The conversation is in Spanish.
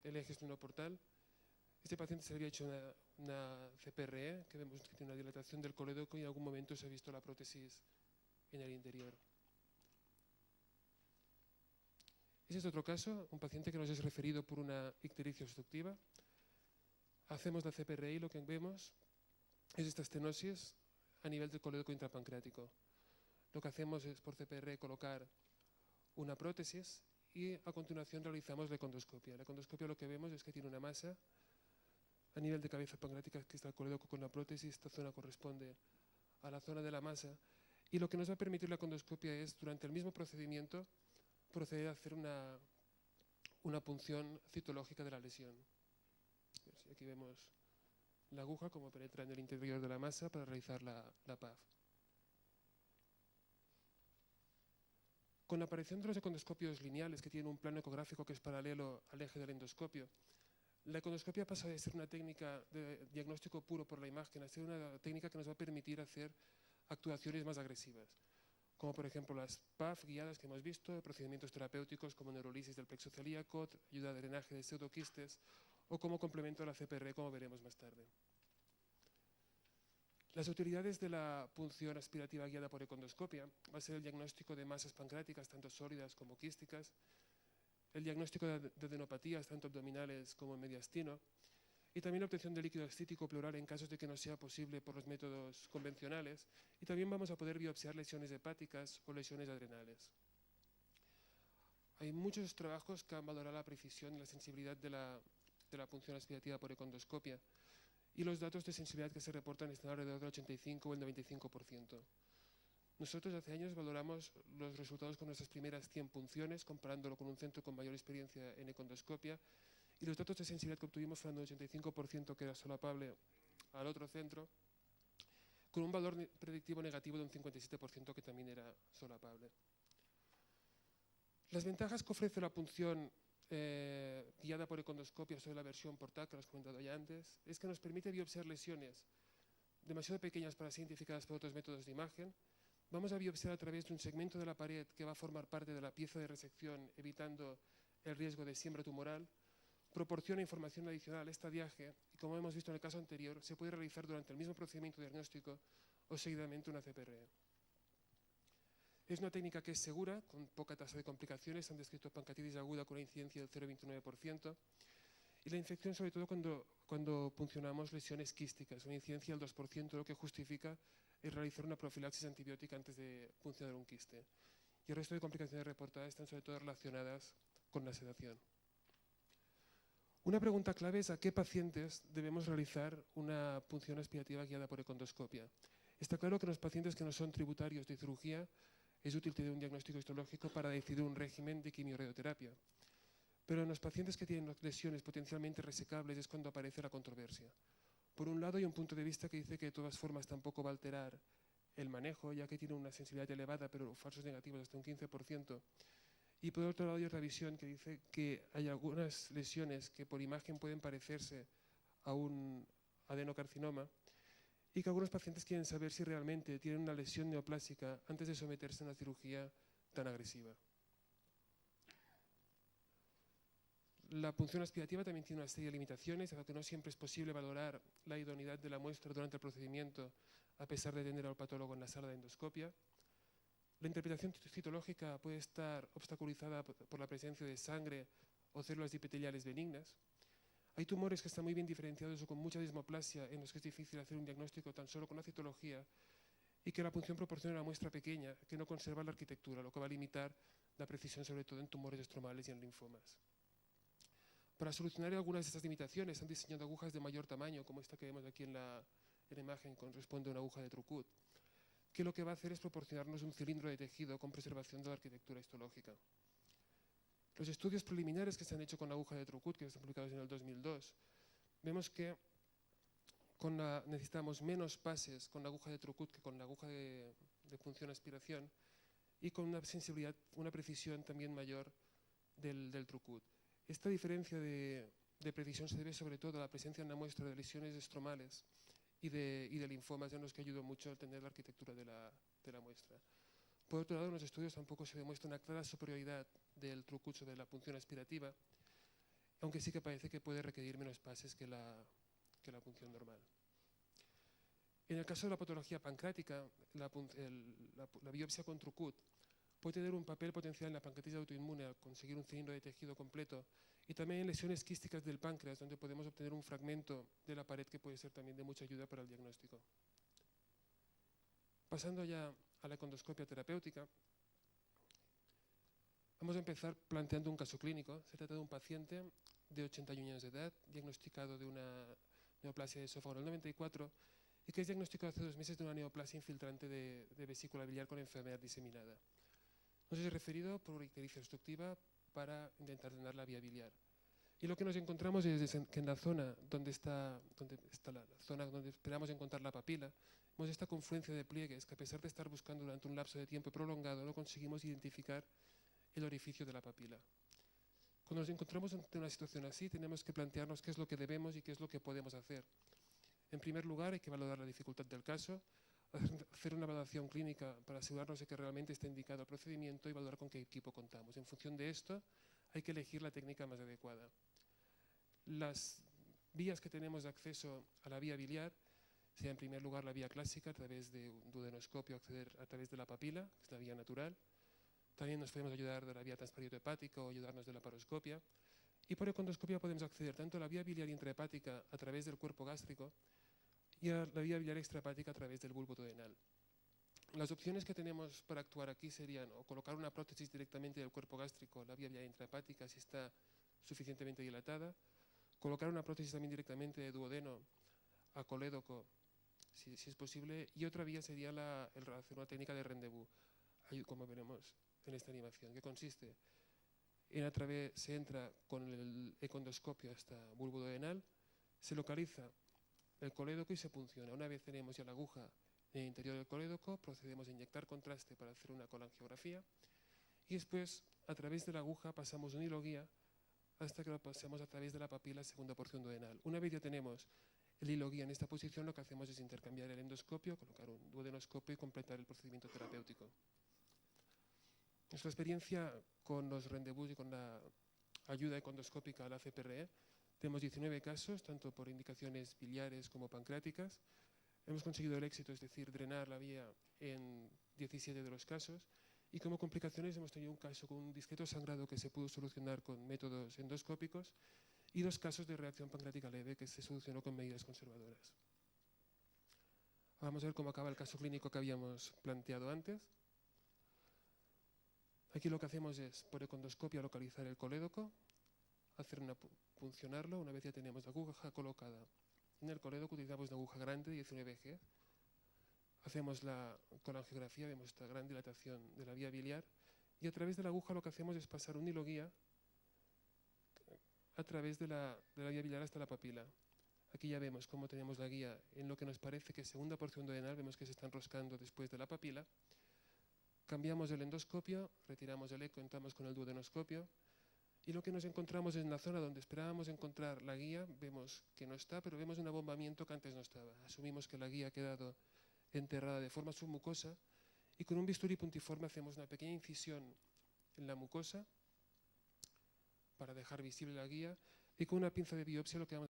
el eje estenoportal. Este paciente se le había hecho una CPRE, que vemos que tiene una dilatación del colédoco y en algún momento se ha visto la prótesis en el interior. Ese es otro caso, un paciente que nos es referido por una ictericia obstructiva. Hacemos la CPRE y lo que vemos es esta estenosis a nivel del colédoco intrapancreático. Lo que hacemos es por CPRE colocar una prótesis y a continuación realizamos la econdoscopia. La econdoscopia lo que vemos es que tiene una masa a nivel de cabeza pancreática, que está el colédoco con la prótesis. Esta zona corresponde a la zona de la masa y lo que nos va a permitir la econdoscopia es, durante el mismo procedimiento, proceder a hacer una punción citológica de la lesión. Aquí vemos la aguja como penetra en el interior de la masa para realizar la PAF. Con la aparición de los econdoscopios lineales, que tienen un plano ecográfico que es paralelo al eje del endoscopio, la econdoscopia pasa de ser una técnica de diagnóstico puro por la imagen a ser una técnica que nos va a permitir hacer actuaciones más agresivas, como por ejemplo las PAF guiadas que hemos visto, procedimientos terapéuticos como neurolisis del plexo celíaco, ayuda a drenaje de pseudoquistes o como complemento a la CPR, como veremos más tarde. Las utilidades de la punción aspirativa guiada por econdoscopia va a ser el diagnóstico de masas pancreáticas, tanto sólidas como quísticas, el diagnóstico de adenopatías, tanto abdominales como en mediastino, y también la obtención de líquido ascítico pleural en casos de que no sea posible por los métodos convencionales, y también vamos a poder biopsiar lesiones hepáticas o lesiones adrenales. Hay muchos trabajos que han valorado la precisión y la sensibilidad de la punción aspirativa por econdoscopia, y los datos de sensibilidad que se reportan están alrededor del 85 o el 95%. Nosotros hace años valoramos los resultados con nuestras primeras 100 punciones, comparándolo con un centro con mayor experiencia en econdoscopia, y los datos de sensibilidad que obtuvimos fueron del 85%, que era solapable al otro centro, con un valor predictivo negativo de un 57%, que también era solapable. Las ventajas que ofrece la punción guiada por econdoscopia sobre la versión por TAC, que os he comentado ya antes, es que nos permite biopsiar lesiones demasiado pequeñas para ser identificadas por otros métodos de imagen. Vamos a biopsiar a través de un segmento de la pared que va a formar parte de la pieza de resección, evitando el riesgo de siembra tumoral. Proporciona información adicional a esta viaje y, como hemos visto en el caso anterior, se puede realizar durante el mismo procedimiento diagnóstico o seguidamente una CPRE. Es una técnica que es segura, con poca tasa de complicaciones. Se han descrito pancreatitis aguda con una incidencia del 0,29%. Y la infección, sobre todo cuando puncionamos lesiones quísticas, una incidencia del 2%, lo que justifica el realizar una profilaxis antibiótica antes de puncionar un quiste. Y el resto de complicaciones reportadas están sobre todo relacionadas con la sedación. Una pregunta clave es a qué pacientes debemos realizar una punción aspirativa guiada por econdoscopia. Está claro que en los pacientes que no son tributarios de cirugía es útil tener un diagnóstico histológico para decidir un régimen de quimiorradioterapia. Pero en los pacientes que tienen lesiones potencialmente resecables es cuando aparece la controversia. Por un lado hay un punto de vista que dice que de todas formas tampoco va a alterar el manejo, ya que tiene una sensibilidad elevada, pero falsos negativos hasta un 15%. Y por otro lado hay otra visión que dice que hay algunas lesiones que por imagen pueden parecerse a un adenocarcinoma y que algunos pacientes quieren saber si realmente tienen una lesión neoplásica antes de someterse a una cirugía tan agresiva. La punción aspirativa también tiene una serie de limitaciones, dado que no siempre es posible valorar la idoneidad de la muestra durante el procedimiento, a pesar de tener al patólogo en la sala de endoscopia. La interpretación citológica puede estar obstaculizada por la presencia de sangre o células epiteliales benignas. Hay tumores que están muy bien diferenciados o con mucha dismoplasia en los que es difícil hacer un diagnóstico tan solo con la citología y que la punción proporciona una muestra pequeña que no conserva la arquitectura, lo que va a limitar la precisión sobre todo en tumores estromales y en linfomas. Para solucionar algunas de estas limitaciones han diseñado agujas de mayor tamaño, como esta que vemos aquí en la imagen, corresponde a una aguja de Trucut, que lo que va a hacer es proporcionarnos un cilindro de tejido con preservación de la arquitectura histológica. Los estudios preliminares que se han hecho con la aguja de Trucut, que están publicados en el 2002, vemos que necesitamos menos pases con la aguja de Trucut que con la aguja de punción aspiración y con una sensibilidad, una precisión también mayor del Trucut. Esta diferencia de precisión se debe sobre todo a la presencia en la muestra de lesiones estromales y de linfomas, en los que ayudó mucho a tener la arquitectura de la muestra. Por otro lado, en los estudios tampoco se demuestra una clara superioridad del Trucut sobre la punción aspirativa aunque sí que parece que puede requerir menos pases que la punción normal. En el caso de la patología pancreática, la biopsia con Trucut puede tener un papel potencial en la pancreatitis autoinmune al conseguir un cilindro de tejido completo y también en lesiones quísticas del páncreas, donde podemos obtener un fragmento de la pared que puede ser también de mucha ayuda para el diagnóstico. Pasando ya a la endoscopia terapéutica, vamos a empezar planteando un caso clínico. Se trata de un paciente de 81 años de edad, diagnosticado de una neoplasia de esófago en el 94 y que es diagnosticado hace 2 meses de una neoplasia infiltrante de vesícula biliar con enfermedad diseminada. Nos es referido por ictericia obstructiva para intentar drenar la vía biliar. Y lo que nos encontramos es que en la zona donde está la zona donde esperamos encontrar la papila, vemos esta confluencia de pliegues que, a pesar de estar buscando durante un lapso de tiempo prolongado, no conseguimos identificar el orificio de la papila. Cuando nos encontramos ante una situación así, tenemos que plantearnos qué es lo que debemos y qué es lo que podemos hacer. En primer lugar, hay que valorar la dificultad del caso, hacer una evaluación clínica para asegurarnos de que realmente está indicado el procedimiento y valorar con qué equipo contamos. En función de esto, hay que elegir la técnica más adecuada. Las vías que tenemos de acceso a la vía biliar sería, en primer lugar, la vía clásica, a través de un duodenoscopio, acceder a través de la papila, que es la vía natural. También nos podemos ayudar de la vía transparieto hepática o ayudarnos de la paroscopia. Y por econdoscopia podemos acceder tanto a la vía biliar intrahepática a través del cuerpo gástrico y a la vía biliar extrahepática a través del bulbo duodenal. Las opciones que tenemos para actuar aquí serían o colocar una prótesis directamente del cuerpo gástrico, la vía biliar intrahepática, si está suficientemente dilatada, colocar una prótesis también directamente de duodeno a colédoco, si es posible, y otra vía sería hacer una técnica de rendezvous, como veremos en esta animación, que consiste en se entra con el econdoscopio hasta bulbo duodenal, se localiza el colédoco y se punciona. Una vez tenemos ya la aguja en el interior del colédoco, procedemos a inyectar contraste para hacer una colangiografía y después, a través de la aguja, pasamos un hilo guía hasta que lo pasemos a través de la papila, segunda porción duodenal. Una vez ya tenemos el hilo guía en esta posición, lo que hacemos es intercambiar el endoscopio, colocar un duodenoscopio y completar el procedimiento terapéutico. Nuestra experiencia con los rendezvous y con la ayuda econdoscópica a la CPRE, tenemos 19 casos, tanto por indicaciones biliares como pancreáticas. Hemos conseguido el éxito, es decir, drenar la vía en 17 de los casos. Y como complicaciones hemos tenido un caso con un discreto sangrado que se pudo solucionar con métodos endoscópicos y 2 casos de reacción pancreática leve que se solucionó con medidas conservadoras. Vamos a ver cómo acaba el caso clínico que habíamos planteado antes. Aquí lo que hacemos es, por econdoscopia, localizar el colédoco, puncionarlo. Una vez ya tenemos la aguja colocada en el colédoco, utilizamos una aguja grande, 19 G. Hacemos la colangiografía, vemos esta gran dilatación de la vía biliar y a través de la aguja lo que hacemos es pasar un hilo guía a través de la vía biliar hasta la papila. Aquí ya vemos cómo tenemos la guía en lo que nos parece que es segunda porción duodenal, vemos que se está enroscando después de la papila. Cambiamos el endoscopio, retiramos el eco, entramos con el duodenoscopio y lo que nos encontramos es en la zona donde esperábamos encontrar la guía, vemos que no está, pero vemos un abombamiento que antes no estaba. Asumimos que la guía ha quedado enterrada de forma submucosa y con un bisturí puntiforme hacemos una pequeña incisión en la mucosa para dejar visible la guía y con una pinza de biopsia lo que vamos